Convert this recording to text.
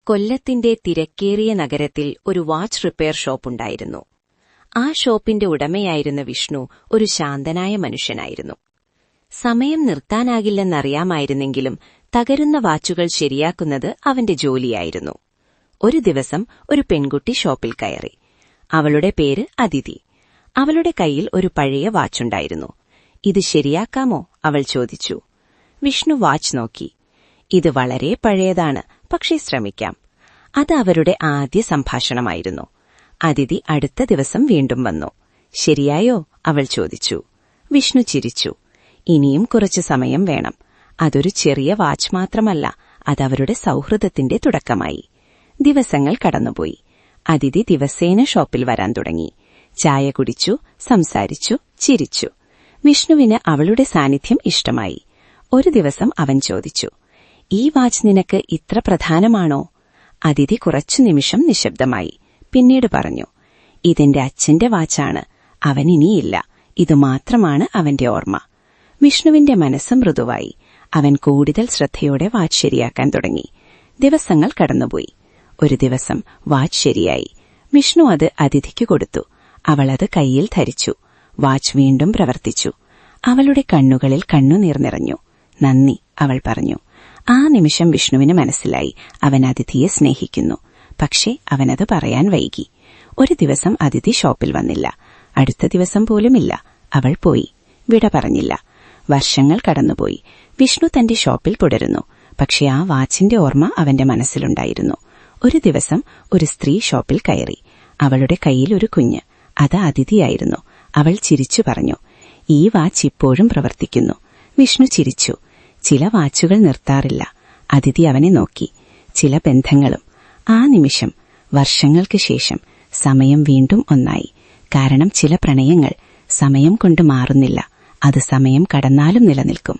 കൊല്ലത്തിന്റെ തിരക്കേറിയ നഗരത്തിൽ ഒരു വാച്ച് റിപ്പയർ ഷോപ്പുണ്ടായിരുന്നു. ആ ഷോപ്പിന്റെ ഉടമയായിരുന്ന വിഷ്ണു ഒരു ശാന്തനായ മനുഷ്യനായിരുന്നു. സമയം നിർത്താനാകില്ലെന്നറിയാമായിരുന്നെങ്കിലും തകരുന്ന വാച്ചുകൾ ശരിയാക്കുന്നത് അവന്റെ ജോലിയായിരുന്നു. ഒരു ദിവസം ഒരു പെൺകുട്ടി ഷോപ്പിൽ കയറി. അവളുടെ പേര് അതിഥി. അവളുടെ കയ്യിൽ ഒരു പഴയ വാച്ചുണ്ടായിരുന്നു. ഇത് ശരിയാക്കാമോ? അവൾ ചോദിച്ചു. വിഷ്ണു വാച്ച് നോക്കി. ഇത് വളരെ പഴയതാണ്, പക്ഷേ ശ്രമിക്കാം. അത് അവരുടെ ആദ്യ സംഭാഷണമായിരുന്നു. അതിഥി അടുത്ത ദിവസം വീണ്ടും വന്നു. ശരിയായോ? അവൾ ചോദിച്ചു. വിഷ്ണു ചിരിച്ചു. ഇനിയും കുറച്ചു സമയം വേണം. അതൊരു ചെറിയ വാച്ച് മാത്രമല്ല, അതവരുടെ സൗഹൃദത്തിന്റെ തുടക്കമായി. ദിവസങ്ങൾ കടന്നുപോയി. അതിഥി ദിവസേന ഷോപ്പിൽ വരാൻ തുടങ്ങി. ചായ കുടിച്ചു, സംസാരിച്ചു, ചിരിച്ചു. വിഷ്ണുവിന് അവളുടെ സാന്നിധ്യം ഇഷ്ടമായി. ഒരു ദിവസം അവൻ ചോദിച്ചു, ഈ വാച്ച് നിനക്ക് ഇത്ര പ്രധാനമാണോ? അതിഥി കുറച്ചു നിമിഷം നിശബ്ദമായി. പിന്നീട് പറഞ്ഞു, ഇതെന്റെ അച്ഛന്റെ വാച്ചാണ്. അവനിനിയില്ല. ഇതുമാത്രമാണ് അവന്റെ ഓർമ്മ. വിഷ്ണുവിന്റെ മനസ്സ് മൃദുവായി. അവൻ കൂടുതൽ ശ്രദ്ധയോടെ വാച്ച് ശരിയാക്കാൻ തുടങ്ങി. ദിവസങ്ങൾ കടന്നുപോയി. ഒരു ദിവസം വാച്ച് ശരിയായി. വിഷ്ണു അത് അതിഥിക്ക് കൊടുത്തു. അവളത് കൈയിൽ ധരിച്ചു. വാച്ച് വീണ്ടും പ്രവർത്തിച്ചു. അവളുടെ കണ്ണുകളിൽ കണ്ണുനീർ നിറഞ്ഞു. നന്ദി, അവൾ പറഞ്ഞു. ആ നിമിഷം വിഷ്ണുവിന് മനസ്സിലായി, അവൻ അതിഥിയെ സ്നേഹിക്കുന്നു. പക്ഷേ അവനത് പറയാൻ വൈകി. ഒരു ദിവസം അതിഥി ഷോപ്പിൽ വന്നില്ല. അടുത്ത ദിവസം പോലുമില്ല. അവൾ പോയി. വിട പറഞ്ഞില്ല. വർഷങ്ങൾ കടന്നുപോയി. വിഷ്ണു തന്റെ ഷോപ്പിൽ തുടരുന്നു. പക്ഷേ ആ വാച്ചിന്റെ ഓർമ്മ അവന്റെ മനസ്സിലുണ്ടായിരുന്നു. ഒരു ദിവസം ഒരു സ്ത്രീ ഷോപ്പിൽ കയറി. അവളുടെ കയ്യിൽ ഒരു കുഞ്ഞ്. അത് അതിഥിയായിരുന്നു. അവൾ ചിരിച്ചു പറഞ്ഞു, ഈ വാച്ച് ഇപ്പോഴും പ്രവർത്തിക്കുന്നു. വിഷ്ണു ചിരിച്ചു. ചില വാച്ചുകൾ നിർത്താറില്ല. അതിഥി അവനെ നോക്കി. ചില ബന്ധങ്ങളും. ആ നിമിഷം, വർഷങ്ങൾക്ക് ശേഷം, സമയം വീണ്ടും ഒന്നായി. കാരണം ചില പ്രണയങ്ങൾ സമയം കൊണ്ട് മാറുന്നില്ല. അത് സമയം കടന്നാലും നിലനിൽക്കും.